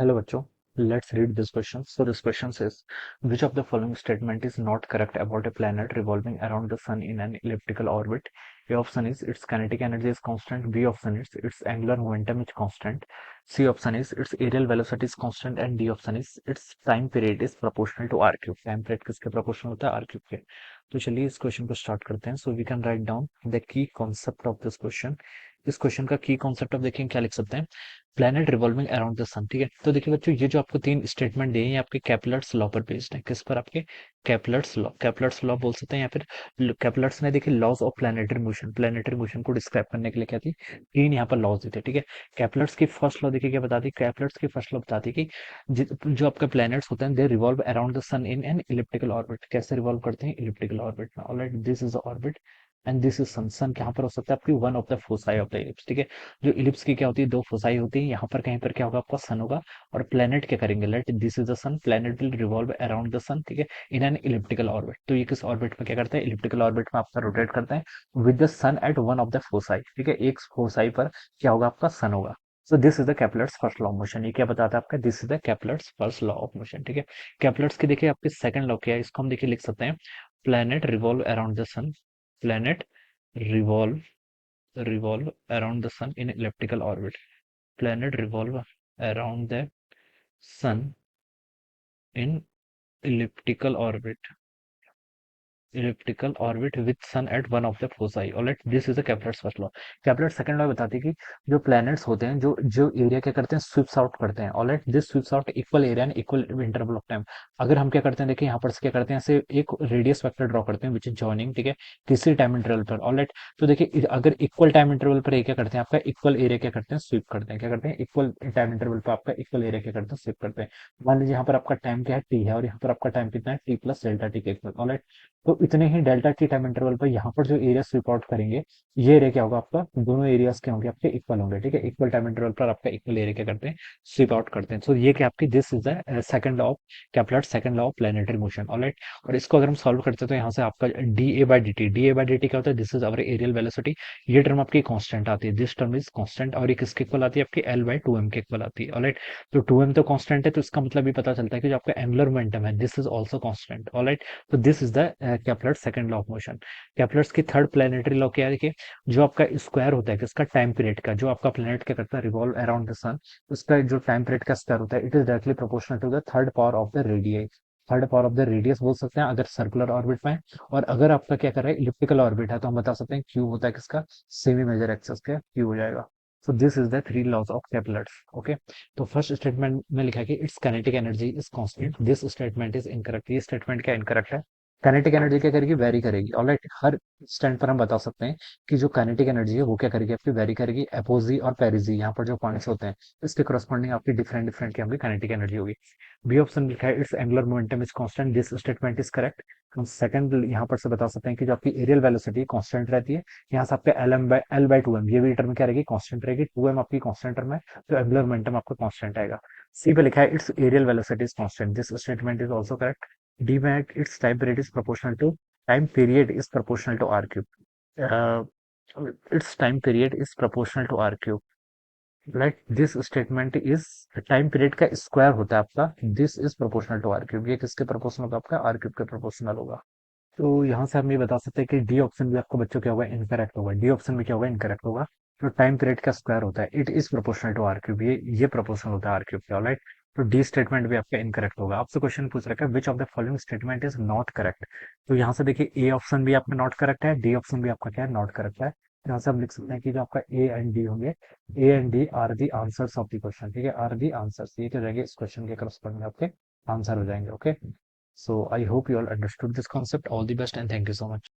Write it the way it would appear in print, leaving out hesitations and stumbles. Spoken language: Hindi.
Hello, bachcho. Let's read this question. So this question says, which of the following statement is not correct about a planet revolving around the sun in an elliptical orbit? A option is its kinetic energy is constant. B option is its angular momentum is constant. C option is its aerial velocity is constant. And D option is its time period is proportional to r cube. Time period किसके प्रोपोर्शनल होता है r cube के. तो चलिए इस क्वेश्चन को स्टार्ट करते हैं. So we can write down the key concept of this question. इस क्वेश्चन का की कॉन्सेप्ट ऑफ देखें क्या लिख सकते हैं. Planet revolving around the sun. ठीक है, तो देखिए बच्चों, ये जो आपको तीन स्टेटमेंट दिए हैं ये आपके कैपलर्स लॉ पर बेस्ड है. किस पर? आपके कैपलर्स लॉ बोल सकते हैं या फिर कैपलर्स ने देखिए लॉज ऑफ प्लैनेटरी मोशन को डिस्क्राइब करने के लिए क्या थी, तीन यहाँ पर लॉज दी थे. ठीक है, कैपलर्स की फर्स्ट लॉ देखिए क्या बताती. कैपलर्स की फर्स्ट लॉ बताती कि जो आपके प्लैनेट्स होते हैं they revolve around the sun in an elliptical orbit. कैसे रिवॉल्व करते हैं? इलिप्टिकल ऑर्बिट में. Alright, this is the orbit and this is sun. Sun यहाँ पर हो सकता है आपकी one of the foci of the ellipse. ठीक है, जो इलिप्स की क्या होती है, दो फोसाई होती है. यहाँ पर कहीं पर क्या होगा, आपका सन होगा. और प्लेनेट क्या करेंगे, let this is the sun, planet will revolve around the sun. ठीक है, इन एन इलिप्टिकल ऑर्बिट. तो ये किस ऑर्बिट में क्या करता है, इलिप्टिकल ऑर्बिट में आपका रोटेट करता है with the sun at one of the foci. ठीक है, एक फोसाई पर क्या होगा, आपका सन होगा. सो this is the Kepler's first law of motion. ये क्या बताता है आपका, this is the Kepler's first law of motion. ठीक है, कैपलर्स की देखिए आपके सेकंड लॉ क्या है, इसको हम देखिए लिख सकते हैं. Planet revolve around the sun. Planet revolve revolve around the sun in elliptical orbit. Planet revolve around the sun in elliptical orbit. Elliptical orbit with sun at one of the foci. Alright, this is the Kepler's first law. Kepler's second law बताती है कि जो planets होते हैं, जो जो एरिया क्या करते हैं, स्विप्स आउट करते हैं. Alright, this sweeps out equal area and equal interval of time. अगर हम क्या करते हैं, देखिए यहाँ पर से क्या करते हैं, ऐसे एक रेडियस वेक्टर ड्रॉ करते हैं विच इज जॉइनिंग. ठीक है, किसी टाइम इंटरवल पर. ऑलराइट, तो देखिए अगर इक्वल टाइम इंटरवल पर ये क्या करते हैं, आपका इक्वल एरिया क्या करते हैं, स्वीप करते हैं. क्या करते हैं, इक्वल टाइम इंटरवल पर आपका इक्वल एरिया क्या करते हैं, स्वीप करते हैं. मान लीजिए यहाँ पर आपका टाइम क्या है, टी है, और यहाँ पर आपका टाइम कितना है, टी प्लस डेल्टा टी के इक्वल. ऑलराइट, तो इतने ही डेल्टा टी टाइम इंटरवल पर यहाँ पर जो एरिया स्वीप आउट करेंगे, ये एरिया क्या होगा आपका, दोनों एरियाज क्या होंगे, आपके इक्वल होंगे. ठीक है, इक्वल टाइम इंटरवल पर आपका इक्वल एरिया क्या करते हैं, स्वीप आउट करते हैं. सो ये क्या आपकी, this is the second law of कैपलर, second law of planetary motion. Alright, और इसको अगर हम सॉल्व करते हैं तो यहाँ से आपका D A by D T क्या होता है, this is our areal velocity. ये टर्म आपकी कांस्टेंट आती है, दिस टर्म इज कांस्टेंट, और ये किसके इक्वल आती है, आपकी एल बाई टू एम के इक्वल आती है. ऑलराइट, तो टू एम तो कांस्टेंट है, तो इसका मतलब ये पता चलता है कि जो आपका एंगुलर मोमेंटम है, this is also constant. Alright, तो this is the Kepler second law of motion. Kepler's की थर्ड प्लेनेटरी लॉ क्या है, देखिए जो आपका स्क्वायर होता है किसका, टाइम पीरियड का, जो आपका प्लेनेट क्या करता है, रिवॉल्व अराउंड द सन, उसका जो टाइम पीरियड का स्क्वायर होता है, it is directly proportional to the third power of the radius. Third power of the radius बोल सकते हैं अगर सर्कुलर ऑर्बिट में है. और अगर आपका क्या कर रहा है, इलिप्टिकल ऑर्बिट है, तो हम बता सकते हैं क्यू होता है किसका, सेमी मेजर एक्सिस का क्यू हो जाएगा. So this is the three laws of Kepler's. Okay, तो फर्स्ट स्टेटमेंट में लिखा है कि it's kinetic energy is constant. This statement is incorrect. ये स्टेटमेंट क्या इनकरेक्ट है, काइनेटिक एनर्जी क्या करेगी, वेरी करेगी. ऑलराइट, हर स्टैंड पर हम बता सकते हैं कि जो काइनेटिक एनर्जी है वो क्या करेगी, आपकी वेरी करेगी. अपोजी और पेरिजी यहाँ पर जो पॉइंट्स होते हैं, इसके करस्पॉन्डिंग आपकी डिफरेंट डिफरेंट की आपकी काइनेटिक एनर्जी होगी. बी ऑप्शन लिखा है it's angular momentum is constant. This statement is correct. हम सेकंड यहाँ पर से बता सकते हैं कि जो आपकी एरियल वेलोसिटी कांस्टेंट रहती है. यहाँ से आपका एल बाई टू एम, ये भी टर्म क्या रहेगी, कांस्टेंट रहेगी. टू एम आपकी कांस्टेंट टर्म है, तो एंगुलर मोमेंटम आपका कांस्टेंट आएगा. सी पे लिखा है its aerial velocity is constant. This statement is also correct. D में its time period is proportional to time period is proportional to r cube. Uh, its time period is proportional to r cube. Right? This statement is time period का स्क्वायर होता है आपका. This is proportional to r cube. ये किसके प्रोपोर्शनल होगा, आपका आर क्यूब के प्रोपोर्शनल होगा. तो यहाँ से हम ये बता सकते हैं कि डी ऑप्शन भी आपको बच्चों क्या होगा, इनकरेक्ट होगा. डी ऑप्शन में क्या होगा, इनकरेक्ट होगा. जो टाइम पीरियड का स्क्वायर होता है, it is proportional to r cube. ये प्रोपोर्शनल होता है आर क्यूब का. राइट, तो डी स्टेटमेंट भी आपका इनकरेक्ट होगा. आपसे क्वेश्चन पूछ रखा है which of the following statement is not correct. तो यहाँ से देखिए ए ऑप्शन भी आपका नॉट करेक्ट है, डी ऑप्शन भी आपका क्या है, नॉट करेक्ट है. यहाँ से हम लिख सकते हैं कि जो आपका ए एंड डी होंगे, A and D are the answers of the question. ठीक है, आर दी आंसर्स, ये क्या रहेंगे, इस क्वेश्चन के करस्पॉन्डिंग आपके आंसर हो जाएंगे. Okay, so I hope you all understood this concept. All the best and thank you so much.